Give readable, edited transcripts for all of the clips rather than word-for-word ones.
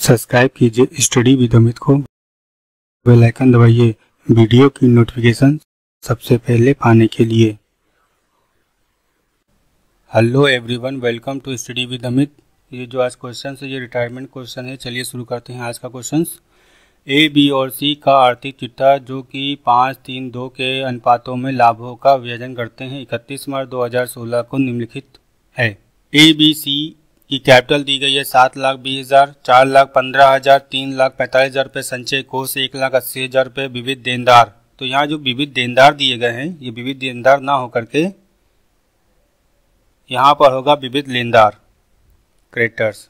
Subscribe कीजिए study with Amit को, bell icon दबाइए वीडियो की नोटिफिकेशन सबसे पहले पाने के लिए। Hello everyone, welcome to study with Amit. ये जो आज क्वेश्चन है ये रिटायरमेंट क्वेश्चन है। चलिए शुरू करते हैं आज का क्वेश्चन। ए, बी और सी का आर्थिक चिट्ठा जो कि 5-3-2 के अनुपातों में लाभों का विभाजन करते हैं 31 मार्च 2016 को निम्नलिखित है। ए, बी, सी की कैपिटल दी गई है 7,20,000, 4,15,000, 3,45,000 रुपये संचय कोष, 1,80,000 रुपये विविध देनदार। तो यहाँ जो विविध देनदार दिए गए हैं ये विविध देनदार ना होकर के यहाँ पर होगा विविध लेनदार, क्रेडिटर्स।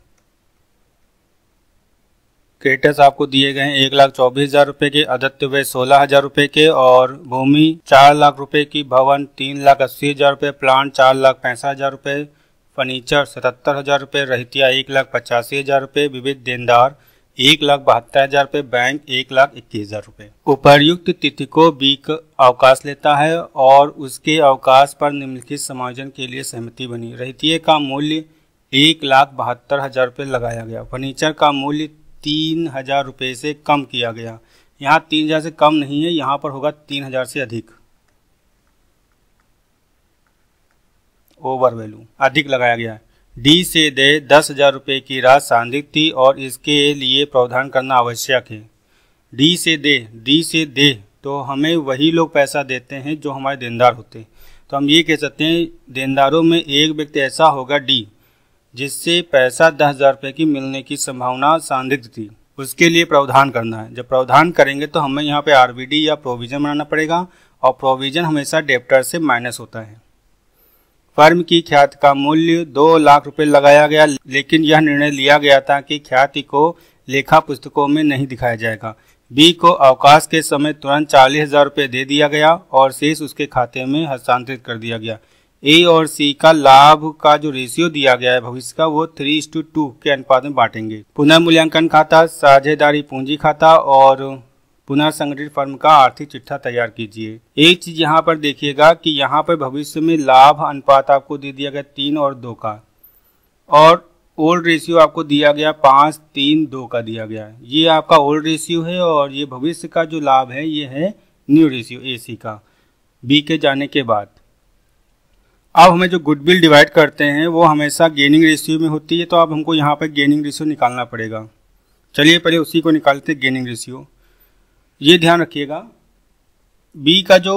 क्रेडिटर्स आपको दिए गए हैं 1,24,000 रुपये के, आदित्य व्यय 16,000 रुपये के और भूमि 4 लाख रुपये की, भवन 3,80,000 रुपये, प्लांट 4,65,000 रुपये, फर्नीचर 77,000 रुपये, रहतिया 1,85,000 रुपये, विविध देनदार 1,72,000 रुपये, बैंक 1,21,000 रुपये। उपर्युक्त तिथि को बी का अवकाश लेता है और उसके अवकाश पर निम्नलिखित समायोजन के लिए सहमति बनी। रहतिये का मूल्य 1,72,000 रुपये लगाया गया। फर्नीचर का मूल्य 3,000 रुपये से कम किया गया। यहाँ 3,000 से कम नहीं है, यहाँ पर होगा 3,000 से अधिक। ओवर वैल्यू अधिक लगाया गया है। डी से दे 10,000 रुपये की राशि सांदिग्ध थी और इसके लिए प्रावधान करना आवश्यक है। डी से दे तो हमें वही लोग पैसा देते हैं जो हमारे देनदार होते हैं। तो हम ये कह सकते हैं देनदारों में एक व्यक्ति ऐसा होगा डी जिससे पैसा 10,000 रुपये की मिलने की संभावना सांदिग्ध थी, उसके लिए प्रावधान करना है। जब प्रावधान करेंगे तो हमें यहाँ पे आरबीडी या प्रोविजन बनाना पड़ेगा और प्रोविजन हमेशा डेप्टर से माइनस होता है। फर्म की ख्याति का मूल्य 2 लाख रुपए लगाया गया, लेकिन यह निर्णय लिया गया था कि ख्याति को लेखा पुस्तकों में नहीं दिखाया जाएगा। बी को अवकाश के समय तुरंत 40,000 रुपये दे दिया गया और शेष उसके खाते में हस्तांतरित कर दिया गया। ए और सी का लाभ का जो रेशियो दिया गया है भविष्य का वो 3:2 के अनुपात में बांटेंगे। पुनर्मूल्यांकन खाता, साझेदारी पूंजी खाता और पुनर्संगठित फर्म का आर्थिक चिट्ठा तैयार कीजिए। एक चीज यहाँ पर देखिएगा कि यहाँ पर भविष्य में लाभ अनुपात आपको दे दिया गया 3 और 2 का, और ओल्ड रेशियो आपको दिया गया 5-3-2 का दिया गया है। ये आपका ओल्ड रेशियो है और ये भविष्य का जो लाभ है ये है न्यू रेशियो ए सी का, बी के जाने के बाद। अब हमें जो गुडविल डिवाइड करते हैं वो हमेशा गेनिंग रेशियो में होती है, तो अब हमको यहाँ पर गेनिंग रेशियो निकालना पड़ेगा। चलिए पहले उसी को निकालते हैं, गेनिंग रेशियो। ये ध्यान रखिएगा बी का जो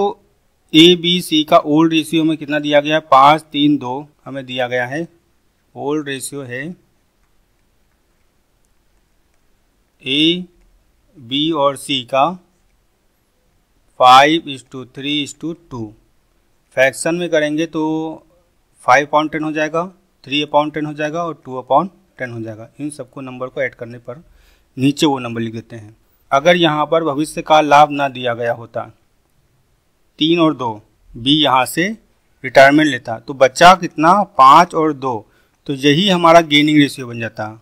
ए बी सी का ओल्ड रेशियो में कितना दिया गया है 5-3-2 हमें दिया गया है। ओल्ड रेशियो है ए बी और सी का 5:3:2। फ्रैक्शन में करेंगे तो 5/10 हो जाएगा, 3/10 हो जाएगा और 2/10 हो जाएगा। इन सबको नंबर को ऐड करने पर नीचे वो नंबर लिख देते हैं। अगर यहाँ पर भविष्य का लाभ ना दिया गया होता 3 और 2, बी यहाँ से रिटायरमेंट लेता तो बचा कितना 5 और 2, तो यही हमारा गेनिंग रेशियो बन जाता।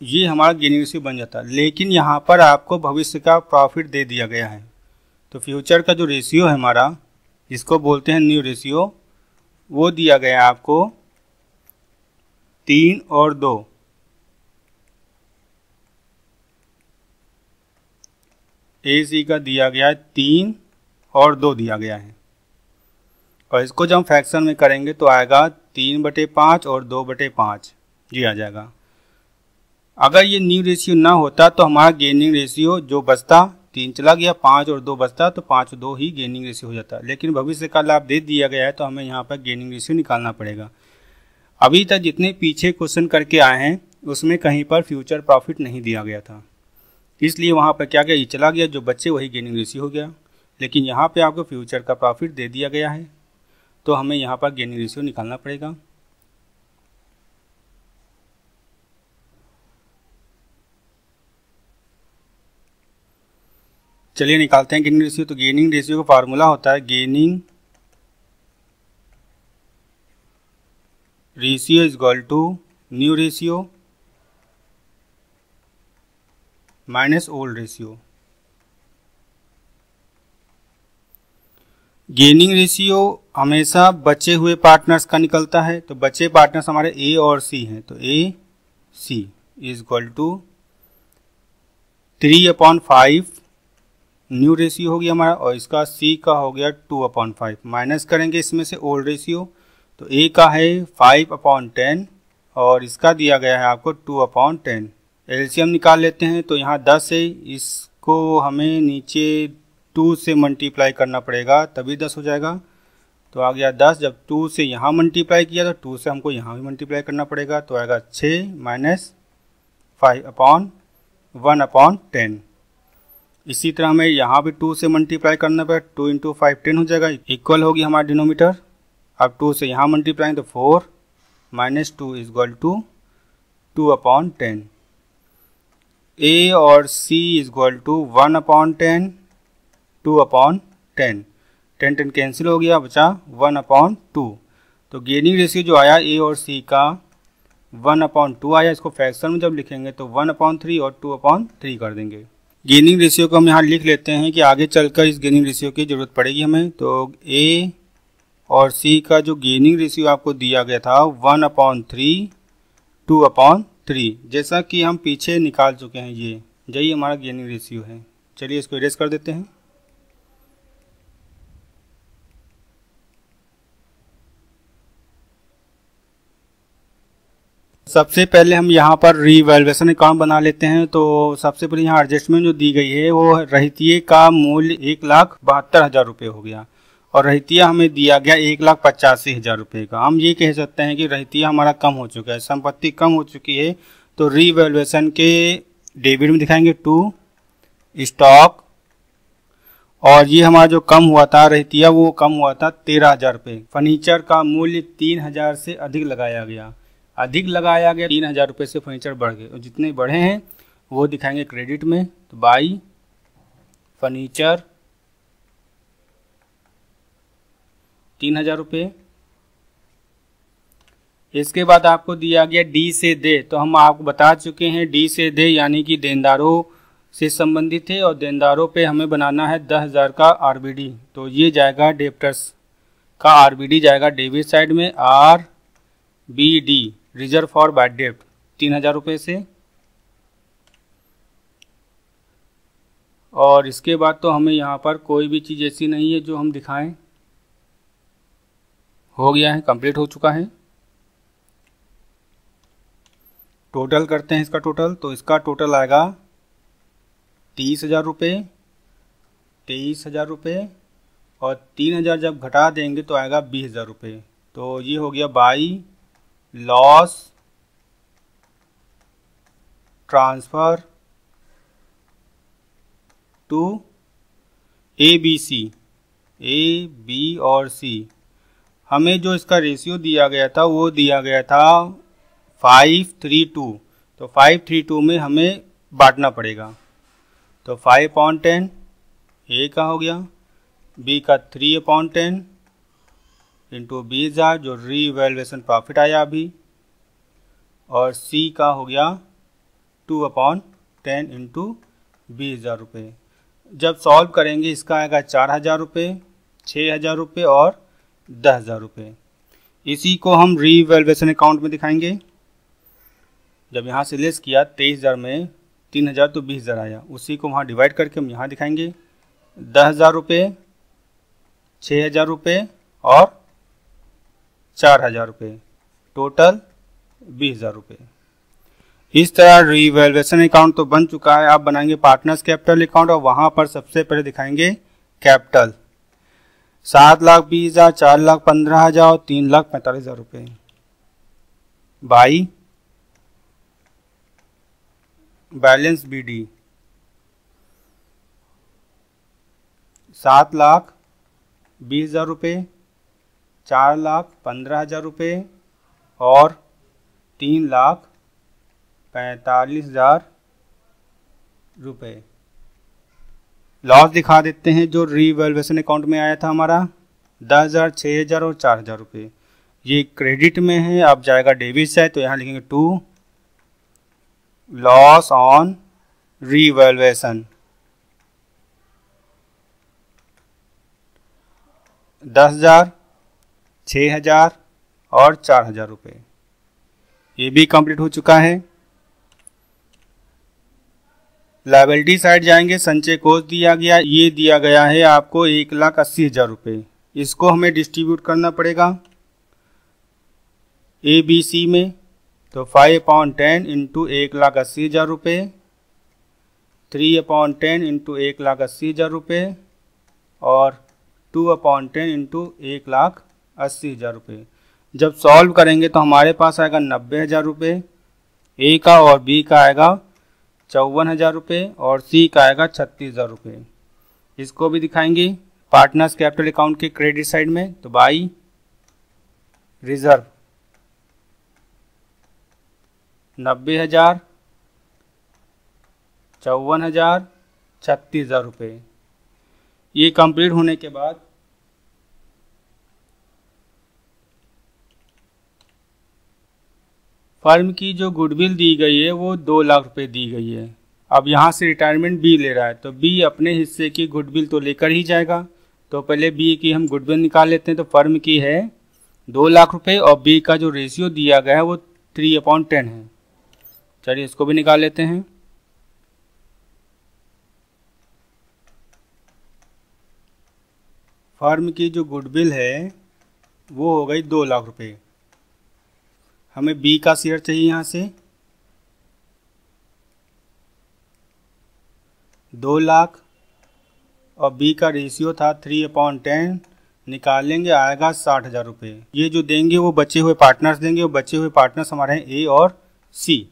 ये हमारा गेनिंग रेशियो बन जाता, लेकिन यहाँ पर आपको भविष्य का प्रॉफिट दे दिया गया है। तो फ्यूचर का जो रेशियो है हमारा, जिसको बोलते हैं न्यू रेशियो, वो दिया गया है आपको 3 और 2। ए सी का दिया गया है 3 और 2 दिया गया है, और इसको जब हम फ्रैक्शन में करेंगे तो आएगा 3/5 और 2/5 जी आ जाएगा। अगर ये न्यू रेशियो ना होता तो हमारा गेनिंग रेशियो जो बचता 3 चला गया, 5 और 2 बचता, तो 5 और 2 ही गेनिंग रेशियो हो जाता। लेकिन भविष्य का लाभ दे दिया गया है तो हमें यहाँ पर गेनिंग रेशियो निकालना पड़ेगा। अभी तक जितने पीछे क्वेश्चन करके आए हैं उसमें कहीं पर फ्यूचर प्रॉफिट नहीं दिया गया था, इसलिए वहाँ पर क्या गया, ये चला गया, जो बच्चे वही गेनिंग रेशियो हो गया। लेकिन यहाँ पे आपको फ्यूचर का प्रॉफिट दे दिया गया है तो हमें यहाँ पर गेनिंग रेशियो निकालना पड़ेगा। चलिए निकालते हैं गेनिंग रेशियो। तो गेनिंग रेशियो का फार्मूला होता है gaining ratio is equal to new ratio minus old ratio. Gaining ratio हमेशा बचे हुए पार्टनर्स का निकलता है, तो बचे पार्टनर्स हमारे ए और सी हैं, तो A C is equal to 3/5 new ratio हो गया हमारा, और इसका सी का हो गया 2/5। माइनस करेंगे इसमें से ओल्ड रेशियो, तो ए का है 5/10 और इसका दिया गया है आपको 2/10। एलसीएम निकाल लेते हैं, तो यहाँ 10 है, इसको हमें नीचे 2 से मल्टीप्लाई करना पड़ेगा तभी 10 हो जाएगा। तो आ गया 10, जब 2 से यहाँ मल्टीप्लाई किया तो 2 से हमको यहाँ भी मल्टीप्लाई करना पड़ेगा, तो आएगा 6 माइनस 5/1/10। इसी तरह हमें यहाँ भी 2 से मल्टीप्लाई करना पड़ेगा, 2 × 5 10 हो जाएगा, इक्वल होगी हमारा डिनोमीटर। अब 2 से यहाँ मल्टीप्लाई तो 4 माइनस 2 इज इक्वल टू 2/10। ए और सी इज इक्वल टू 1/10 2/10, 10 कैंसिल हो गया, बचा 1/2। तो गेनिंग रेशियो जो आया ए और सी का 1/2 आया। इसको फ्रैक्शन में जब लिखेंगे तो 1/3 और 2/3 कर देंगे। गेनिंग रेशियो को हम यहाँ लिख लेते हैं कि आगे चलकर इस गेनिंग रेशियो की जरूरत पड़ेगी हमें। तो ए और सी का जो गेनिंग रेशियो आपको दिया गया था 1/3 2/3, जैसा कि हम पीछे निकाल चुके हैं, ये यही हमारा गेनिंग रेशियो है। चलिए इसको इरेज कर देते हैं। सबसे पहले हम यहाँ पर रीवैल्यूएशन अकाउंट बना लेते हैं। तो सबसे पहले यहाँ एडजस्टमेंट जो दी गई है वो रहतिये का मूल्य 1,72,000 रुपये हो गया और रहतिया हमें दिया गया 1,85,000 रुपये का। हम ये कह सकते हैं कि रहतिया हमारा कम हो चुका है, संपत्ति कम हो चुकी है। तो रीवैल्यूएशन के डेबिट में दिखाएंगे टू स्टॉक, और ये हमारा जो कम हुआ था रहतिया वो कम हुआ था 13,000 रुपये। फर्नीचर का मूल्य 3,000 से अधिक लगाया गया, 3,000 रुपये से फर्नीचर बढ़ गए, और जितने बढ़े हैं वो दिखाएंगे क्रेडिट में। तो बाई फर्नीचर 3,000 रुपये। इसके बाद आपको दिया गया डी से दे, तो हम आपको बता चुके हैं डी से दे यानी कि देनदारों से संबंधित है, और देनदारों पे हमें बनाना है 10,000 का आरबीडी। तो ये जाएगा डेप्टर्स का आरबीडी जाएगा डेबिट साइड में, आरबीडी रिजर्व फॉर बैड डेप्ट 3,000 रुपये से। और इसके बाद तो हमें यहाँ पर कोई भी चीज़ ऐसी नहीं है जो हम दिखाएं, हो गया है, कंप्लीट हो चुका है। टोटल करते हैं इसका टोटल, तो इसका टोटल आएगा 30,000 रुपये, 23,000 रुपये, और 3,000 जब घटा देंगे तो आएगा 20,000 रुपये। तो ये हो गया by loss transfer to A B C, A B और सी। हमें जो इसका रेशियो दिया गया था वो दिया गया था 5:3:2, तो 5:3:2 में हमें बांटना पड़ेगा। तो 5/10 ए का हो गया, बी का 3/10 इंटू 20,000 जो रीवैल्यूएशन प्रॉफिट आया अभी, और सी का हो गया 2/10 इंटू 20,000 रुपये। जब सॉल्व करेंगे इसका आएगा 4,000 रुपये, 6,000 रुपये और 10,000 रुपये। इसी को हम रीवैल्यूएशन अकाउंट में दिखाएंगे। जब यहाँ से लेस किया 23,000 में 3,000 तो 20,000 आया, उसी को वहाँ डिवाइड करके हम यहाँ दिखाएंगे 10,000 रुपये, 6,000 रुपये और 4,000 रुपये, टोटल 20,000 रुपये। इस तरह रीवैल्यूएशन अकाउंट तो बन चुका है। आप बनाएंगे पार्टनर्स कैपिटल अकाउंट, और वहाँ पर सबसे पहले दिखाएंगे कैपिटल 7,20,000, 4,15,000 और 3,45,000 रुपये बाई बैलेंस बीडी 7,20,000 रुपये, 4,15,000 रुपये और 3,45,000 रुपये। लॉस दिखा देते हैं जो रीवैल्यूएशन अकाउंट में आया था हमारा 10,000, 6,000 और 4,000 रुपये। ये क्रेडिट में है, अब जाएगा डेबिट साइड, तो यहाँ लिखेंगे टू लॉस ऑन रीवैल्यूएशन। 10,000, 6,000 और 4,000 रुपये। ये भी कंप्लीट हो चुका है। लायबिलिटी साइड जाएंगे, संचय कोष दिया गया, ये दिया गया है आपको 1,80,000 रुपये। इसको हमें डिस्ट्रीब्यूट करना पड़ेगा ABC में। तो 5/10 इंटू 1,80,000 रुपये, 3/10 इंटू 1,80,000 रुपये और 2/10 इंटू 1,80,000 रुपये। जब सॉल्व करेंगे तो हमारे पास आएगा 90,000 रुपये, ए का और बी का आएगा 54,000 रुपये और सी का आएगा 36,000 रुपये। इसको भी दिखाएंगे पार्टनर्स कैपिटल अकाउंट के क्रेडिट साइड में। तो बाई रिजर्व 90,000, 54,000, 36,000 रुपये। ये कंप्लीट होने के बाद फर्म की जो गुडविल दी गई है वो 2 लाख रुपए दी गई है। अब यहाँ से रिटायरमेंट बी ले रहा है, तो बी अपने हिस्से की गुडविल तो लेकर ही जाएगा। तो पहले बी की हम गुडविल निकाल लेते हैं। तो फर्म की है 2 लाख रुपए और बी का जो रेशियो दिया गया है वो 3/10 है। चलिए इसको भी निकाल लेते हैं। फर्म की जो गुडविल है वो हो गई 2 लाख रुपए। हमें बी का शेयर चाहिए, यहाँ से 2 लाख और बी का रेशियो था 3/10, निकालेंगे आएगा 60,000 रुपये। ये जो देंगे वो बचे हुए पार्टनर्स देंगे, वो बचे हुए पार्टनर्स हमारे हैं ए और सी।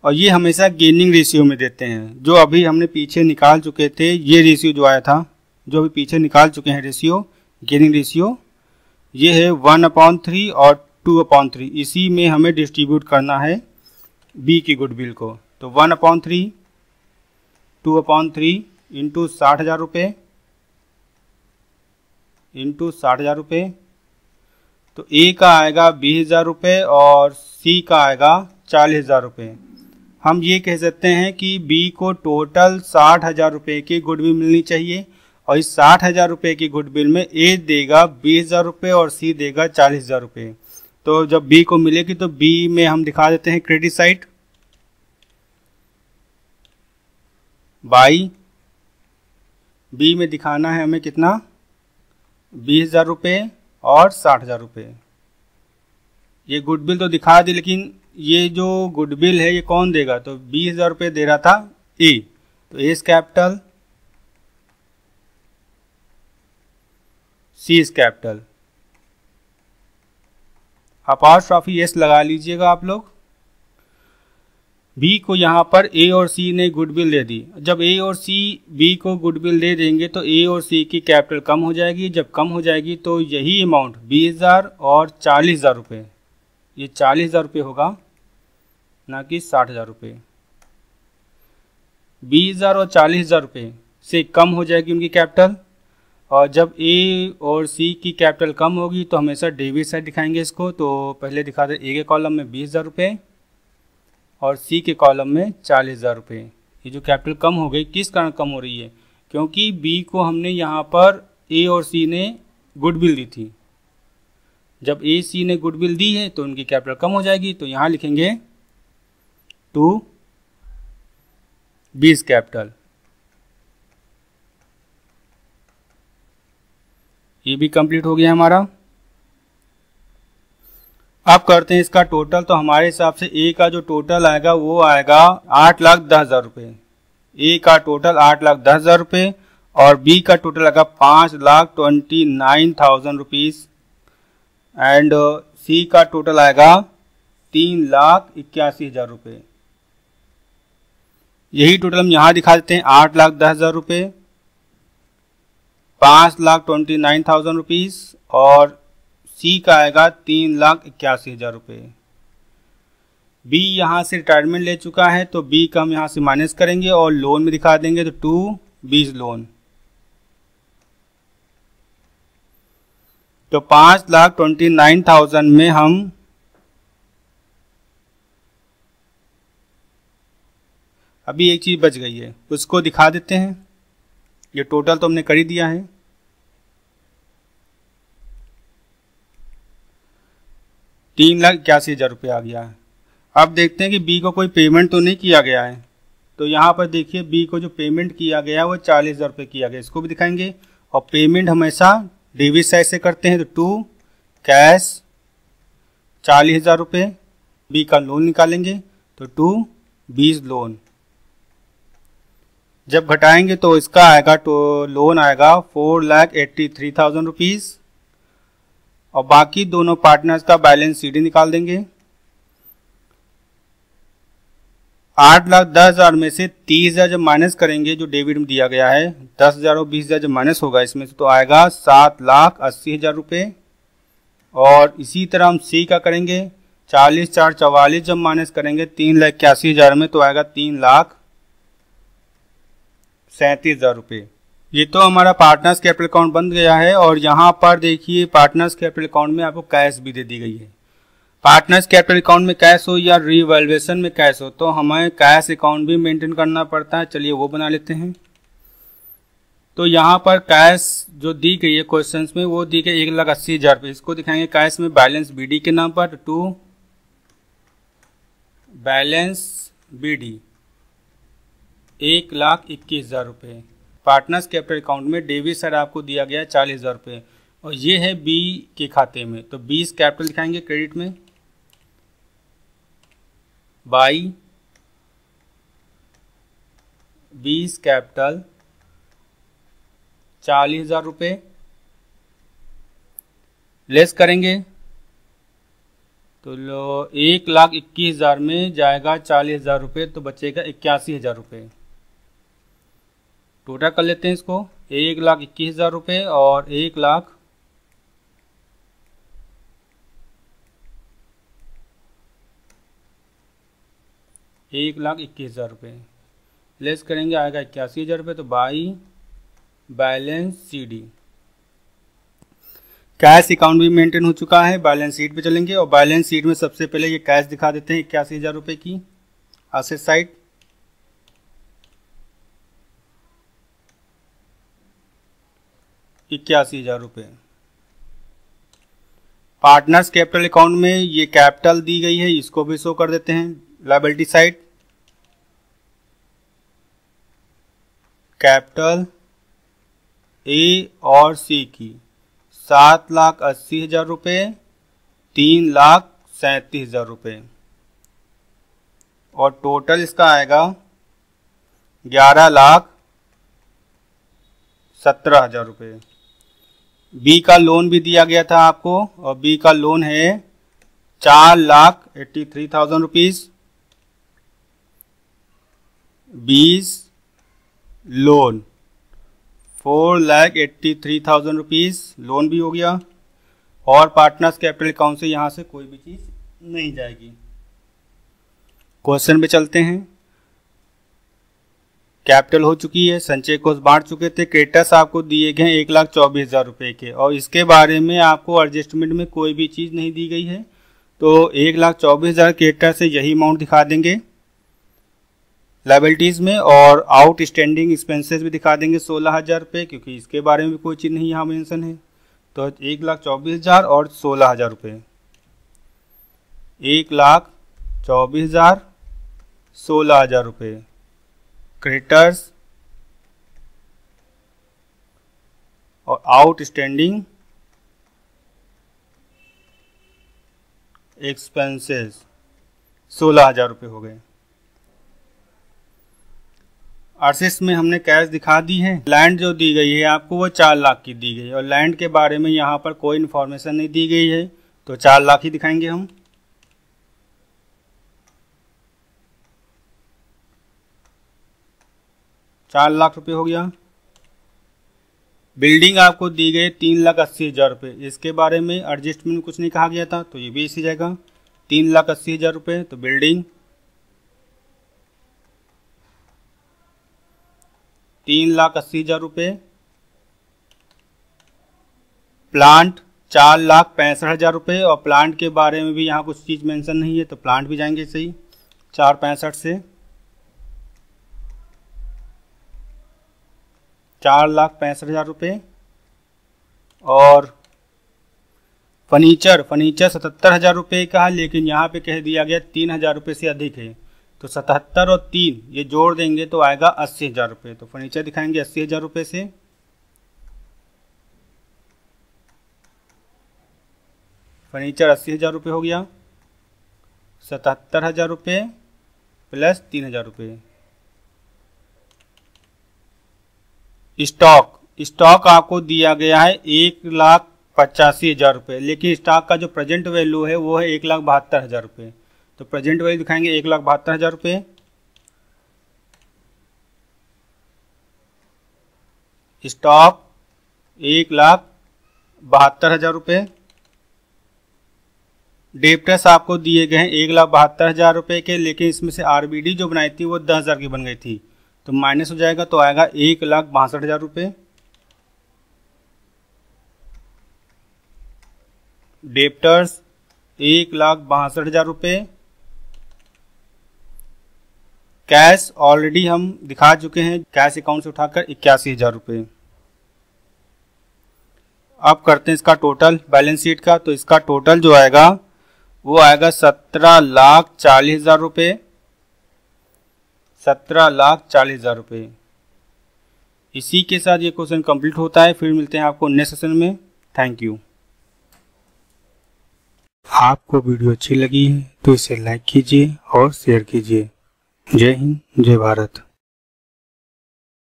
और ये हमेशा गेनिंग रेशियो में देते हैं। जो अभी हमने पीछे निकाल चुके थे, ये रेशियो जो आया था, जो अभी पीछे निकाल चुके हैं रेशियो, गेनिंग रेशियो, ये है 1/3 और 2/3। इसी में हमें डिस्ट्रीब्यूट करना है बी की गुडविल को। तो 1/3, 2/3 इंटू 60,000 रुपये इंटू 60,000 रुपये। तो ए का आएगा 20,000 रुपये और सी का आएगा 40,000 रुपये। हम ये कह सकते हैं कि बी को टोटल 60,000 रुपये की गुडविल मिलनी चाहिए और इस 60,000 रुपये की गुडविल में ए देगा 20,000 रुपये और सी देगा 40,000 रुपये। तो जब बी को मिलेगी तो बी में हम दिखा देते हैं क्रेडिट साइड बाई। बी में दिखाना है हमें कितना, 20,000 रुपये और 60,000 रुपये। ये गुडविल तो दिखा दी, लेकिन ये जो गुडविल है ये कौन देगा? तो 20,000 रुपये दे रहा था ए, तो S capital, C is capital. Apostrophe S लगा लीजिएगा आप लोग। बी को यहाँ पर ए और सी ने गुडविल दे दी। जब ए और सी बी को गुडविल दे देंगे तो ए और सी की कैपिटल कम हो जाएगी। जब कम हो जाएगी तो यही अमाउंट 20,000 और 40,000 रुपये, ये 40,000 रुपये होगा, ना कि 60,000 रुपये। 20,000 और 40,000 रुपये से कम हो जाएगी उनकी कैपिटल। और जब ए और सी की कैपिटल कम होगी तो हमेशा डेबिट साइड दिखाएंगे इसको। तो पहले दिखा दे ए के कॉलम में 20,000 रुपये और सी के कॉलम में 40,000 रुपये। ये जो कैपिटल कम हो गई, किस कारण कम हो रही है? क्योंकि बी को हमने यहाँ पर ए और सी ने गुडविल दी थी। जब ए सी ने गुडविल दी है तो उनकी कैपिटल कम हो जाएगी। तो यहाँ लिखेंगे टू बीज कैपिटल। ये भी कंप्लीट हो गया हमारा। अब करते हैं इसका टोटल। तो हमारे हिसाब से ए का जो टोटल आएगा वो आएगा 8,10,000 रुपये। ए का टोटल 8,10,000 रुपये और बी का टोटल आएगा 5,29,000 रुपीज़ एंड सी का टोटल आएगा 3,81,000 रुपये। यही टोटल हम यहाँ दिखा देते हैं, 8,10,000 रुपये, 5,29,000 रुपीज़ और सी का आएगा 3,81,000 रुपये। बी यहाँ से रिटायरमेंट ले चुका है तो बी का हम यहाँ से माइनस करेंगे और लोन में दिखा देंगे। तो 2 बीज लोन। तो 5,29,000 में हम अभी एक चीज बच गई है, उसको दिखा देते हैं। ये टोटल तो हमने कर ही दिया है। 3,81,000 रुपये आ गया है। अब देखते हैं कि बी को कोई पेमेंट तो नहीं किया गया है। तो यहाँ पर देखिए बी को जो पेमेंट किया गया है वो 40,000 रुपये किया गया, इसको भी दिखाएंगे। और पेमेंट हमेशा डेबिट साइड से करते हैं, तो टू कैश 40,000 रुपये। बी का लोन निकालेंगे तो टू बीज लोन। जब घटाएंगे तो इसका आएगा तो लोन आएगा 4,83,000 रुपीज़। और बाकी दोनों पार्टनर्स का बैलेंस शीट निकाल देंगे। 8,10,000 में से 30,000 जब माइनस करेंगे जो डेबिट में दिया गया है, 10,000 और 20,000 जब माइनस होगा इसमें से तो आएगा 7,80,000 रुपये। और इसी तरह हम सी का करेंगे, 40 4 44 जब माइनस करेंगे 3,81,000 में तो आएगा 3,37,000 रुपये। ये तो हमारा पार्टनर्स कैपिटल अकाउंट बन गया है। और यहाँ पर देखिए पार्टनर्स कैपिटल अकाउंट में आपको कैश भी दे दी गई है। पार्टनर्स कैपिटल अकाउंट में कैश हो या रीवैल्यूएशन में कैश हो तो हमें कैश अकाउंट भी मेंटेन करना पड़ता है। चलिए वो बना लेते हैं। तो यहाँ पर कैश जो दी गई है क्वेश्चंस में वो दी गई 1,80,000 रुपये। इसको दिखाएंगे कैश में बैलेंस बीडी के नाम पर, टू बैलेंस बीडी 1,21,000 रुपये। पार्टनर्स कैपिटल अकाउंट में डेबिट साइड आपको दिया गया है 40,000 रुपये और ये है बी के खाते में। तो 20 कैपिटल दिखाएंगे क्रेडिट में, बाई 20 कैपिटल 40,000 रुपये लेस करेंगे तो 1,21,000 में जाएगा 40,000 रुपये तो बचेगा 81,000 रुपये। टोटल कर लेते हैं इसको, 1,21,000 रुपये और 1,21,000 रुपये लेस करेंगे आएगा 81,000 रुपये। तो by balance C D. Cash account भी मेंटेन हो चुका है। बैलेंस शीट पे चलेंगे और बैलेंस शीट में सबसे पहले ये कैश दिखा देते हैं 81,000 रुपये की asset side. ₹81,000। Partners capital account में ये कैपिटल दी गई है, इसको भी शो कर देते हैं लायबिलिटी साइड। कैपिटल ए और सी की 7,80,000 रुपये, 3,37,000 रुपये और टोटल इसका आएगा 11,17,000 रुपये। बी का लोन भी दिया गया था आपको और बी का लोन है 4,83,000 रुपीज़। 20 लोन 4,83,000 रुपीज़ लोन भी हो गया। और पार्टनर्स कैपिटल अकाउंट से यहाँ से कोई भी चीज़ नहीं जाएगी। क्वेश्चन पे चलते हैं। कैपिटल हो चुकी है, संचय कोष बांट चुके थे, क्रेडिटर्स आपको दिए गए 1,24,000 रुपये के और इसके बारे में आपको एडजस्टमेंट में कोई भी चीज़ नहीं दी गई है। तो 1,24,000 क्रेडिटर से यही अमाउंट दिखा देंगे लायबिलिटीज़ में। और आउट स्टैंडिंग एक्सपेंसेस भी दिखा देंगे 16,000 रुपये, क्योंकि इसके बारे में भी कोई चीज़ नहीं यहाँ मेंशन है। तो 1,24,000 और 16,000 रुपये, 1,24,000 16,000 रुपये क्रेडिटर्स और आउटस्टैंडिंग एक्सपेंसेस 16,000 रुपये हो गए। असेट्स में हमने कैश दिखा दी है। लैंड जो दी गई है आपको वो 4 लाख की दी गई है और लैंड के बारे में यहाँ पर कोई इन्फॉर्मेशन नहीं दी गई है, तो 4 लाख ही दिखाएंगे हम। ₹4,00,000 हो गया। बिल्डिंग आपको दी गई 3,80,000 रुपये, इसके बारे में एडजस्टमेंट कुछ नहीं कहा गया था तो ये भी इसी जाएगा 3,80,000 रुपये। तो बिल्डिंग 3,80,000 रुपये। प्लांट 4,65,000 रुपये और प्लांट के बारे में भी यहाँ कुछ चीज़ मेंशन नहीं है तो प्लांट भी जाएंगे सही 4,65 से 4,65,000 रुपये। और फर्नीचर 77,000 रुपये का है, लेकिन यहाँ पे कह दिया गया 3,000 रुपये से अधिक है, तो 77 और 3 ये जोड़ देंगे तो आएगा 80,000 रुपये। तो फर्नीचर दिखाएंगे 80,000 रुपये से, फर्नीचर 80,000 रुपये हो गया, 77,000 रुपये प्लस 3,000 रुपये। स्टॉक आपको दिया गया है 1,85,000 रुपये, लेकिन स्टॉक का जो प्रेजेंट वैल्यू है वो है 1,72,000 रुपये। तो प्रेजेंट वैल्यू दिखाएंगे 1,72,000 रुपये, स्टॉक 1,72,000 रुपये। डेप्टर्स आपको दिए गए हैं 1,72,000 रुपये के, लेकिन इसमें से आरबीडी जो बनाई थी वो 10,000 की बन गई थी, तो माइनस हो जाएगा तो आएगा 1,62,000 रुपये। डेप्टर्स 1,62,000 रुपये। कैश ऑलरेडी हम दिखा चुके हैं, कैश अकाउंट से उठाकर 81,000 रुपये। अब करते हैं इसका टोटल बैलेंस शीट का, तो इसका टोटल जो आएगा वो आएगा 17,40,000 रुपये, 17,40,000 रुपये। इसी के साथ ये क्वेश्चन कंप्लीट होता है। फिर मिलते हैं आपको नेक्स्ट सेशन में। Thank you. आपको वीडियो अच्छी लगी है तो इसे लाइक कीजिए और शेयर कीजिए। जय हिंद, जय भारत।